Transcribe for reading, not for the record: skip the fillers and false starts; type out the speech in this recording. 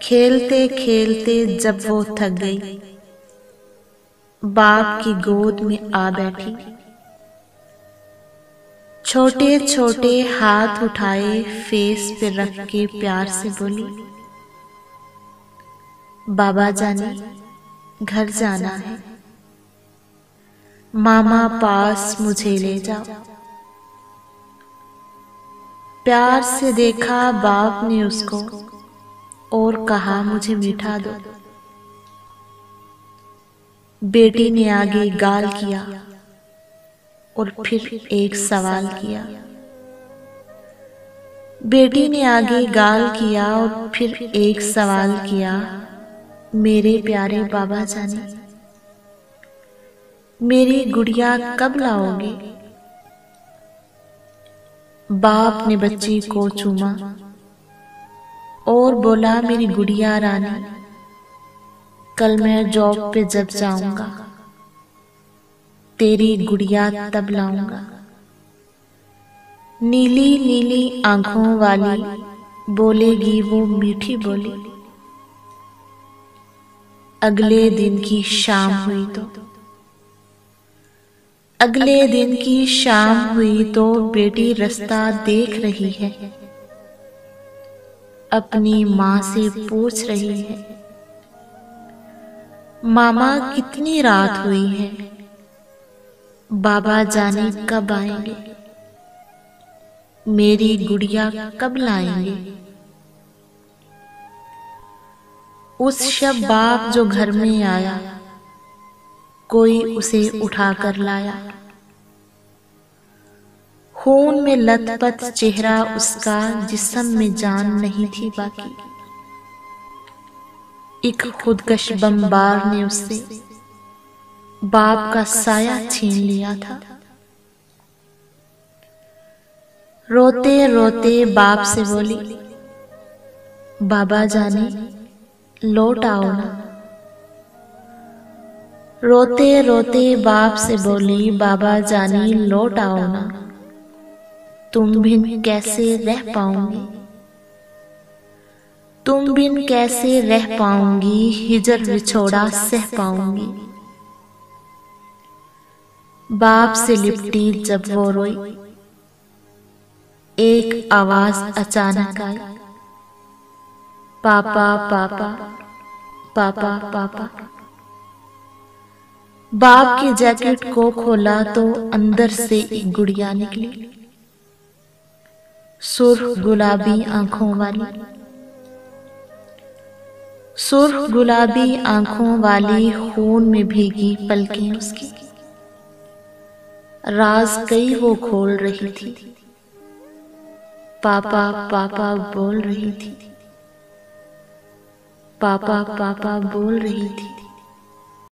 खेलते खेलते जब वो थक गई, बाप की गोद में आ बैठी। छोटे छोटे हाथ उठाए फेस पे रख के प्यार से बोली, बाबा जाने घर जाना है, मामा पास मुझे ले जाओ। प्यार से देखा बाप ने उसको और कहा मुझे मीठा दो। बेटी ने आगे गाल किया और फिर एक सवाल किया। बेटी ने आगे गाल किया और फिर एक सवाल किया, मेरे प्यारे बाबा जाने मेरी गुड़िया कब लाओगे? बाप ने बच्ची को चूमा और बोला, मेरी गुड़िया रानी, कल मैं जॉब पे जब जाऊंगा तेरी गुड़िया तब लाऊंगा। नीली नीली आंखों वाली बोलेगी वो मीठी बोली। अगले दिन की शाम हुई तो बेटी रास्ता देख रही है, अपनी माँ से पूछ रही है, मामा कितनी रात हुई है, बाबा जाने कब आएंगे, मेरी गुड़िया कब लाएंगे। उस शब बाप जो घर में आया, कोई उसे उठाकर लाया। खून में लथपथ चेहरा उसका, जिस्म में जान नहीं थी बाकी। एक खुदकश बमबार ने उससे बाप का साया छीन लिया था। रोते रोते बाप से बोली, बाबा जाने लौट आओ ना। रोते रोते बाप से बोली, बाबा जानी लौट आओ ना, तुम बिन कैसे रह पाऊंगी, तुम बिन कैसे रह पाऊंगी, हिजर विछोड़ा सह पाऊंगी। बाप से लिपटी जब वो रोई, एक आवाज अचानक आई, पापा पापा पापा पापा। बाप की जैकेट को खोला तो अंदर से एक गुड़िया निकली, सुर्ख गुलाबी आंखों वाली, खून में भीगी पलकें उसकी। राज कई वो खोल रही थी, पापा पापा बोल रही थी, पापा पापा बोल रही थी।